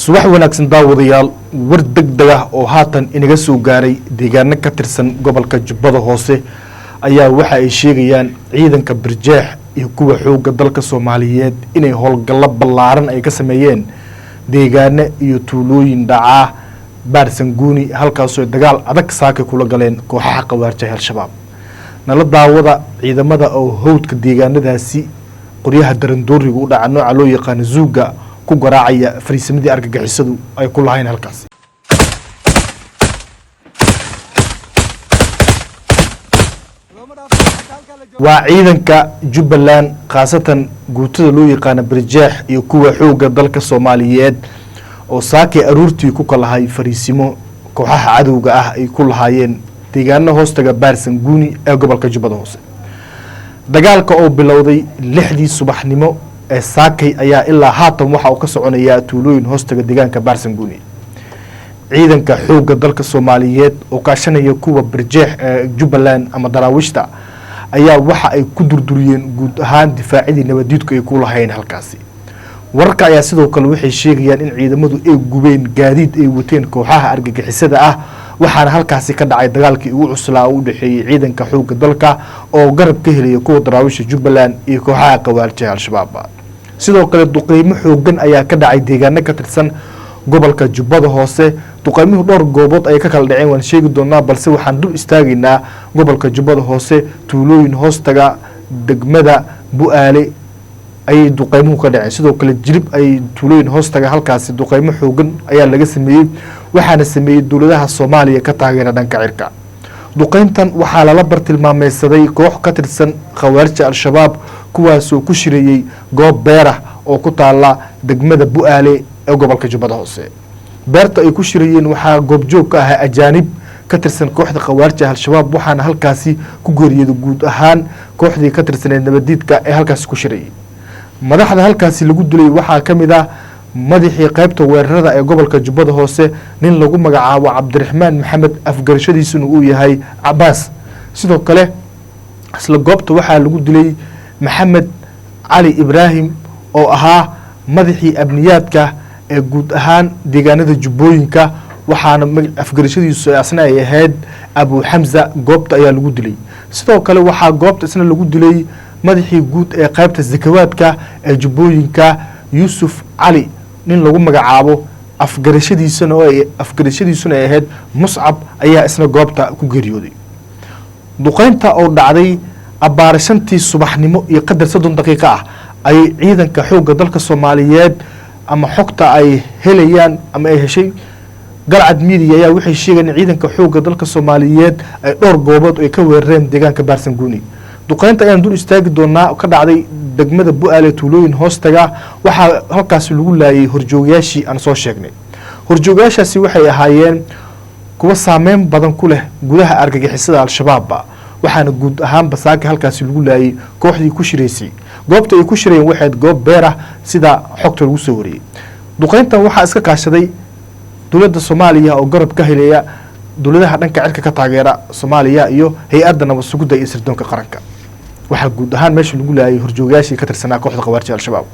subax wanaagsan daawadayaal war degdeg ah oo haatan inaga soo gaaray deegaano ka tirsan gobolka Jubbada Hoose ayaa waxa ay sheegayaan ciidanka Barjeex iyo kuwa xoogga dalka Soomaaliyeed inay howlgallo ballaaran ay ka sameeyeen deegaano iyo tuulooyin dhaca Baarsanguuni halkaas oo dagaal adag saaka kula galeen kooxaha qawaarjay al-shabaab nala daawada ciidamada oo howdka deegaanadaasi qoryaha darandooriga u dhaca nooca loo yaqaan Zuuga ku garaacaya fariisimadii argagixisadu ay ku lahayn halkaas waa ciidanka Jubbaland khaasatan guutada loo yaqaan Barjeex iyo kuwa xoogga dalka Soomaaliyeed oo saakay aruurtii ku kalahay fariisimo kooxaha cadowga ah ay ku lahaayeen deegaano hoostaga Baarsanguuni ee gobolka Jubbada Hoose dagaalka oo bilowday 6dii subaxnimo ee saakay ayaa ilaa haatan waxa uu ka soconaya tuulooyin hoostaga deegaanka Baarsanguuni ciidanka xoogga dalka Soomaaliyeed oo kaashanaya kuwa Barjeex ee Jubbaland ama Daraawishta ayaa waxa ay ku durduriyeen guud ahaan difaacidii nabadiidku ay ku lahayn halkaasi wararka ayaa sidoo kale waxay sheegayaan in ciidamadu ay gubeen gaadiid ay wateen kooxaha argagixisada ah waxaana halkaasi ka dhacay dagaalkii ugu cuslaa u dhaxeeyay ciidanka xoogga dalka oo garab ka helaya kuwa Daraawisha Jubbaland iyo kooxaha qawaarjay al-shabaab sidoo kale duqeymo xoogan ayaa ka dhacay deegaano ka tirsan gobolka Jubbada Hoose duqeymuhu dhowr goobood ay ka kala dhaceen waan sheegi doonaa balse waxaan dul istaagaynaa gobolka Jubbada Hoose tuulooyin hoostaga degmada Bu'aale ay duqeymuhu ka dhaceen sidoo kale Jilib ay tuulooyin hoostaga halkaasi duqeymo xoogan ayaa laga sameeyay waxaana sameeyay dawladaha Soomaaliya ka taageera dhanka cirka duqeyntan waxaa lala bartilmaameysaday koox ka tirsan qawaarjay al-shabaab kuwaas oo ku shirayay goob beer ah oo ku taala degmada Bu'aale ee gobolka Jubbada Hoose beerta ay ku shirayeen waxaa goob joog ka ah ajaanib ka tirsan kooxda qawaarjay al-shabaab waxaana halkaasi ku geeriyooday guud ahaan kooxdii ka tirsaneed nabadiidka ee halkaasi ku shirayay madaxda halkaasi lagu dilay waxaa ka mid ah madaxii qaybta weerarada ee gobolka Jubbada Hoose nin lagu magacaabo Cabdiraxmaan Maxamed afgarashadiisuna uu yahay Abbas sidoo kale isla goobta waxaa lagu dilay Maxamed Cali Ibrahim oo ahaa madaxii amniyaadka ee guud ahaan deegaanada Jubbooyinka waxaana afgarashadiisu asna ay ahayd Abu Hamza goobta ayaa lagu dilay sidoo kale waxaa goobta isna lagu dilay madaxii guud ee qaybta zakawaadka ee Jubbooyinka Yusuf Cali nin lagu magacaabo afgarashadiisuna ay ahayd Muscab ayaa isna goobta ku geeriyooday duqeynta oo dhacday abaarashantii subaxnimo iyo qadar 30 daqiiqo ah ay ciidanka xoogga dalka Soomaaliyeed ama xogta ay helayaan ama ay heshay galcad media ayaa waxay sheegeen ciidanka xoogga dalka Soomaaliyeed ay dhowr goobood ay ka weerareen deegaanka Baarsanguuni duqeynta ayaan dul istaagi doonaa ka dhacday degmada Bu'aale tuulooyin hoostaga waxaa halkaas lagu laayay horjoogayaashii aan soo sheegnay horjoogayaashaasi waxay ahaayeen kuwa saameyn badan ku leh gudaha argagixisada al-shabaab waxaana guud ahaan basaaka halkaas lagu laayay kooxdii ku shireysay goobta ay ku shireen waxayd goob beer ah sida xogta lagu soo wariyay duqeyntan waxaa iska kaashaday dawladda Soomaaliya oo garab ka helaya dawladaha dhanka cirka ka taageera Soomaaliya iyo hay'adda nabad sugidda iyo sirdoonka qaranka waxaa guud ahaan meesha lagu laayay horjoogayaashii ka tirsanaa kooxda qawaarjay al-shabaab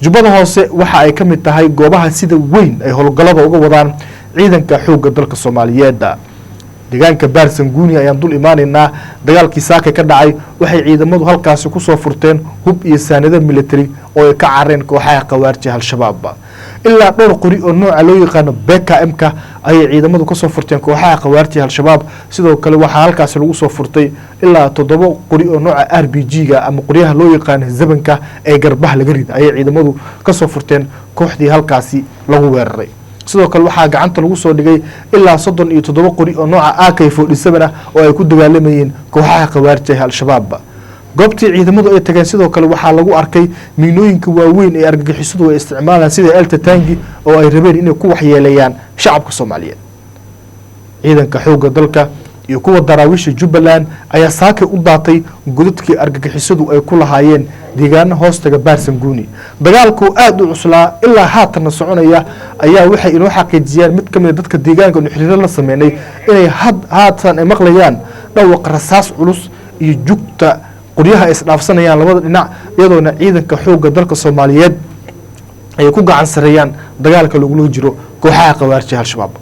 Jubbada Hoose waxa ay ka mid tahay goobaha sida weyn ay howlgallada uga wadaan ciidanka xoogga dalka Soomaaliyeed deegaanka Baarsanguuni ayaan dul imaanaynaa dagaalkii saaka ka dhacay waxay ciidamadu halkaas ku soo furteen hub iyo saanado military oo ay ka careen kooxaha qawaarjay al-shabaab ilaa dhowr qori oo nooca loo yaqaan BKM-ka ay ciidamadu ka soo furteen kooxaha qawaarjay al-shabaab sidoo kale waxaa halkaas lagu soo furtay ilaa 7 qori oo nooca RPG-ga ama qoryaha loo yaqaan zabanka ee garbaha laga riday ay ciidamadu ka soo furteen kooxdii halkaasi lagu weeraray sidoo kale waxaa gacanta lagu soo dhigay ilaa 37 qori oo nooca AK47 ah oo ay ku dagaalamayeen kooxaha qawaarjay al-shabaab goobtii ciidamadu ay tageen sidoo kale waxaa lagu arkay miinooyinka waaweyn ee argagixisadu ay isticmaalaan sida Elta Tangi oo ay rabeen inay ku waxyeeleeyaan shacabka Soomaaliyeed ciidanka xoogga dalka iyo kuwa Daraawisha Jubbaland ayaa saakay u daatay godadkii argagixisadu ay ku lahaayeen deegaano hoostaga Baarsanguuni dagaalku aad u cuslaa ilaa haatan soconaya ayaa waxay inoo xaqiijiyeen mid kamid dadka deegaanka oo xiriir la sameeyay inay haatan ay maqlayaan dhawaq rasaas culus iyo jugta qoryaha is dhaafsanayaan labada dhinac iyadoona ciidanka xoogga dalka Soomaaliyeed ay ku gacan sareeyaan dagaalka lagula jiro kooxaha khawaarija al-shabaab.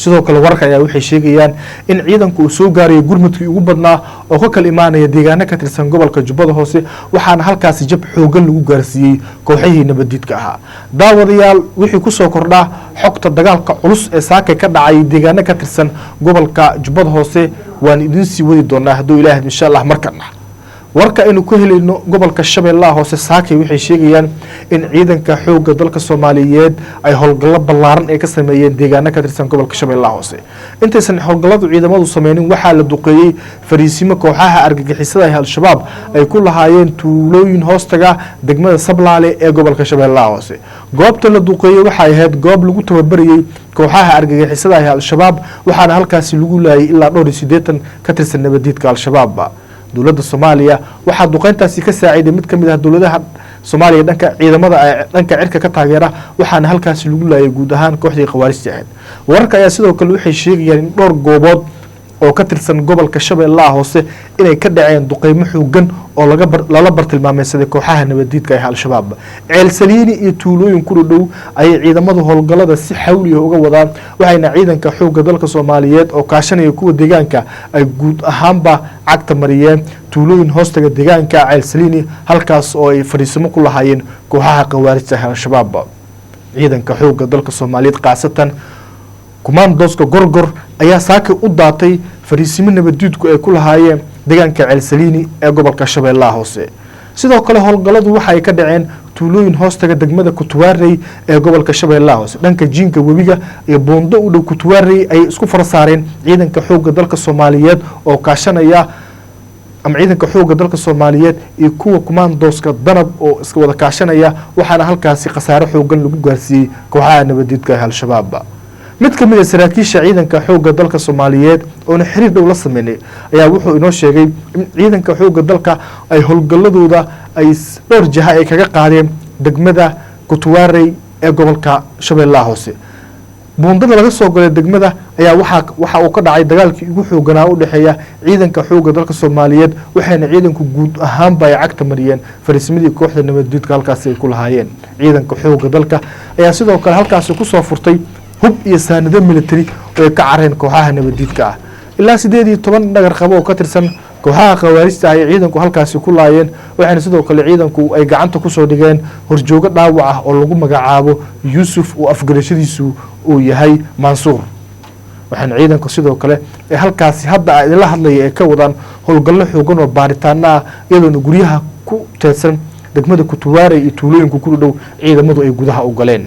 sidoo kale wararka ayaa waxay sheegayaan in ciidanku uu soo gaarayo gurmadkii ugu badnaa oo ka kala imaanaya deegaano ka tirsan gobolka Jubbada Hoose, waxaana halkaasi jab xoogan lagu gaarsiiyey kooxihii nabadiidka ahaa. daawadayaal wixii ku soo kordhaa xogta dagaalka culus ee saaka ka dhacay deegaano ka tirsan gobolka Jubbada Hoose waan idin sii wadi doonaa hadduu Ilaahay insha Allah markana. warka aynu ku helayno gobolka Shabeellaha Hoose saakay waxay sheegayaan in ciidanka xoogga dalka Soomaaliyeed ay howlgallo ballaaran ay ka sameeyeen deegaano ka tirsan gobolka Shabeellaha Hoose. intaysan howlgalladu ciidamadu sameeyeen waxaa la duqeeyay fariisimo kooxaha argagixisada ee al-shabaab ay ku lahaayeen tuulooyin hoostaga degmada Sablaale ee gobolka Shabeellaha Hoose. goobta la duqeeyay waxay ahayd goob lagu tababarayay kooxaha argagixisada ee al-shabaab, waxaana halkaasi lagu laayay ilaa 80 ka tirsan nabadiidka al-shabaab. dowladda Soomaaliya waxaa duqeyntaasi ka saaciiday mid kamid ah dowladaha Soomaaliya dhanka ciidamada dhanka cirka ka taageera, waxaana halkaasi lagu laayay guud ahaan kooxdii khawaarijta ahayd. wararka ayaa sidoo kale waxay sheegayaan in dhowr goobood oo ka tirsan gobolka Shabeellaha Hoose inay ka dhaceen duqeymo xoogan oo lala bartilmaameedsaday kooxaha nabadiidka ee al-shabaab. ceel saliini iyo tuulooyin ku dhow ayay ciidamadu howlgallada si xawli ah uga wadaan, waxayna ciidanka xoogga dalka Soomaaliyeed oo kaashanaya kuwa deegaanka ay guud ahaanba cagta mariyeen tuulooyin hoostaga deegaanka ceel saliini, halkaas oo ay fariisimo ku lahaayeen kooxaha khawaarijta ee al-shabaab. ciidanka xoogga dalka Soomaaliyeed qaasatan kumaandooska gorgor ayaa saaka u daatay fariisimo nabadiidku ay ku lahaayeen deegaanka ceel saliini ee gobolka Shabeellaha Hoose. sidoo kale howlgalladu waxa ay ka dhaceen tuulooyin hoostaga degmada Kutuwaarey ee gobolka Shabeellaha Hoose. dhanka jiinka webiga iyo boondo u dhow Kutuwaarey ay isku farsaareen ciidanka xoogga dalka Soomaaliyeed oo kaashanaya ciidanka xoogga dalka Soomaaliyeed iyo kuwa kumaandooska danab oo iska wada kaashanaya, waxaana halkaasi khasaare xoogan lagu gaarsiiyey kooxaha nabadiidka ee al-shabaab. mid kamid ah saraakiisha ciidanka xoogga dalka Soomaaliyeed oo xiriir dhow la sameeyay ayaa wuxuu inoo sheegay in ciidanka xoogga dalka ay howlgalladooda ay dhowr jaha ay kaga qaadeen degmada Kutuwaarey ee gobolka Shabeellaha Hoose. buundada laga soo galay degmada ayaa waxa uu ka dhacay dagaalkii ugu xooganaa u dhaxeeya ciidanka xoogga dalka Soomaaliyeed, waxayna ciidanku guud ahaan bay cagta mariyeen fariisimadii kooxda nabadiidka halkaas ay ku lahaayeen. ciidanka xoogga dalka ayaa sidoo kale halkaas ku soo furtay hub iyo saanado military oo ka careen kooxaha nabadiidka ah. ilaa 18 dhagar qabo oo ka tirsan kooxaha khawaarijta ay ciidanku halkaasi ku laayeen, waxaana sidoo kale ciidanku ay gacanta ku soo dhigeen horjooga dhaawac ah oo lagu magacaabo Yuusuf oo afgarashadiisu uu yahay Mansuur. waxaana ciidanku sidoo kale ee halkaasi hadda ay la hadlayeen ka wadaan howlgallo xoogan oo baaritaan ah, iyadoo guryaha ku teedsan degmada Kutuwaarey iyo tuulooyinka ku dhow ciidamadu ay gudaha u galeen.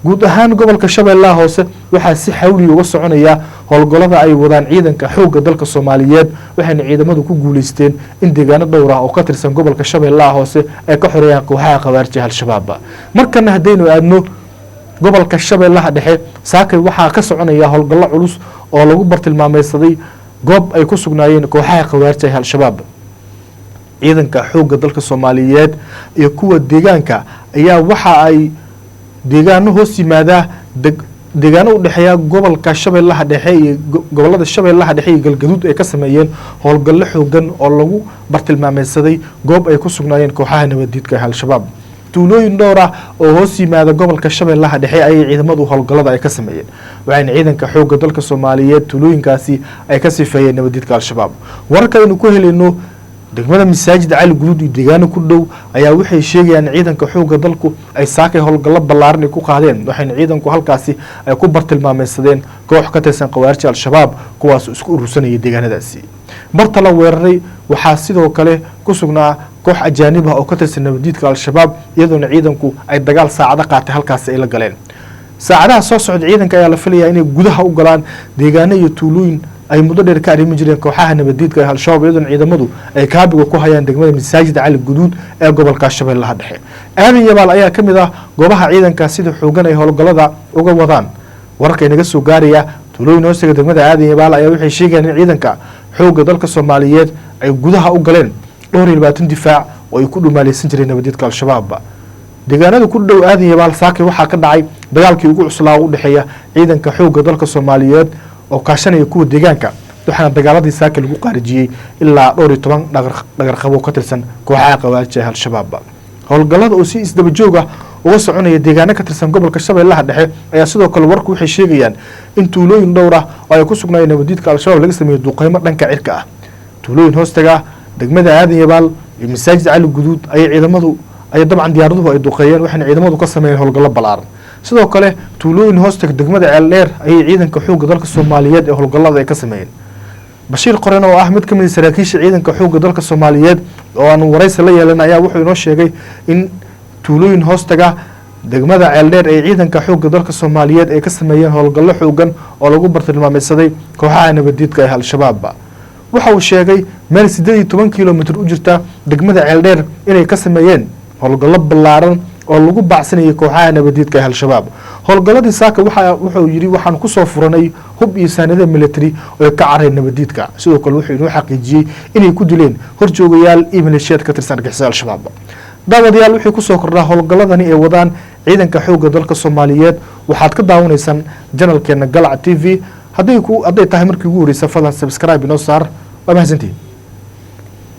guud ahaan gobolka Shabeellaha Hoose waxaa si xawli uga soconaya howlgallada ay wadaan ciidanka xoogga dalka Soomaaliyeed, waxayna ciidamadu ku guuleysteen in deegaano dhowr ah oo ka tirsan gobolka Shabeellaha Hoose ay ka xoreeyaan kooxaha khawaarijta al-shabaab. markana haddaynu aadno gobolka Shabeellaha Dhexe, saakay waxaa ka soconaya howlgallo culus oo lagu bartilmaameedsaday goob ay ku sugnaayeen kooxaha khawaarijta al-shabaab. ciidanka xoogga dalka Soomaaliyeed iyo kuwa deegaanka ayaa waxa ay deegaano hoos yimaada deegaano u dhaxeeya gobolka Shabeellaha Dhexe iyo gobolada Shabeellaha Dhexe iyo Galgaduud ay ka sameeyeen howlgallo xoogan oo lagu bartilmaameedsaday goob ay ku sugnaayeen kooxaha nabadiidka al-shabaab. tuulooyin dhowr ah oo hoos yimaada gobolka Shabeellaha Dhexe ay ciidamadu howlgallada ay ka sameeyeen, waxayna ciidanka xoogga dalka Soomaaliyeed tuulooyinkaasi ay ka sifeeyeen nabadiidka al-shabaab. wararka aynu ku helayno degmada masaajid Cali Guduud iyo deegaano ku dhow ayaa waxay sheegayaan ciidanka xoogga dalku ay saakay howlgallo ballaaran ku qaadeen, waxayna ciidanku halkaasi ay ku bartilmaameedsadeen koox ka tirsan khawaarijta al-shabaab kuwaas isku urursanaya deegaanadaasi. barta la weeraray waxaa sidoo kale ku sugnaa koox ajaanib ah oo ka tirsan nabadiidka al-shabaab, iyadoona ciidanku ay dagaal saacado qaatay halkaas ay la galeen. saacadaha soo socda ciidanka ayaa la filayaa inay gudaha u galaan deegaano iyo tuulooyin ay muddo dheer ka arrimi jireen kooxaha nabadiidka ee al-shabaab, iyadoo ciidamadu ay kaabiga ku hayaan degmada masaajid Cali Guduud ee gobolka Shabeellaha Dhexe. aadan yabaal ayaa kamid ah goobaha ciidanka sida xoogan ay howlgallada uga wadaan. wararka inaga soo gaaraya tuulooyin hoostiga degmada aadan yabaal ayaa waxay sheegayaan in ciidanka xoogga dalka Soomaaliyeed ay gudaha u galeen 22 difaac oo ay ku dhumaaleysan jireen nabadiidka al-shabaab. deegaanada ku dhow aadan yabaal saakay waxaa ka dhacay dagaalkii ugu cuslaa u dhaxeeya ciidanka xoogga dalka Soomaaliyeed oo kaashanaya kuwa deegaanka, waxaana dagaaladii saaka lagu qaarijiyey ilaa 12 dhagar qabo ka tirsan kooxaha khawaarijta al-shabaab. howlgallada oo si isdaba joog ah uga soconaya deegaano ka tirsan gobolka Shabeellaha Dhexe ayaa sidoo kale warku waxay sheegayaan in tuulooyin dhowr ah oo ay ku sugnaayeen nabadiidka al-shabaab laga sameeyay duqeymo dhanka cirka ah tuulooyin hoostaga degmada Aadan Yabaal iyo masaajid Cali Guduud ay ciidamadu ay dabcan diyaaraduhu ay duqeeyeen waxaana ciidamadu ka sameeyeen howlgallo balaaran sidoo kale tuulooyin hoostaga degmada Ceeldheer ay ciidanka xoogga dalka Soomaaliyeed ee howlgallada ay ka sameeyeen Bashiir Qoran oo ah mid ka mid ah saraakiisha ciidanka xoogga dalka Soomaaliyeed oo aan waraysi la yeelan ayaa wuxuu inoo sheegay in tuulooyin hoostaga degmada Ceeldheer ay ciidanka xoogga dalka Soomaaliyeed ay ka sameeyeen howlgallo xoogan oo lagu bartilmaameedsaday kooxaha nabadiidka ee al-shabaab waxa uu sheegay meel 18 kiiloomitir u jirta degmada Ceeldheer inay ka sameeyeen howlgallo balaaran oo lagu bacsanayay kooxaha nabadiidka ee al-shabaab howlgalladii saaka wuxuu yiri waxaan ku soo furanay hub iyo saanado military oo ka careen nabadiidka sidoo kale wuxuu inoo xaqiijiyay inay ku dileen horjoogayaal iyo maleeshiyad ka tirsan argagixisada al-shabaab daawadayaal wixii ku soo kordhaa howlgalladani ee wadaan ciidanka xoogga dalka Soomaaliyeed waxaad ka daawanaysaan channelkeena Galac TV hadday tahay markii ugu horeysay fadlan subscribe inoo saar waa mahadsantihiin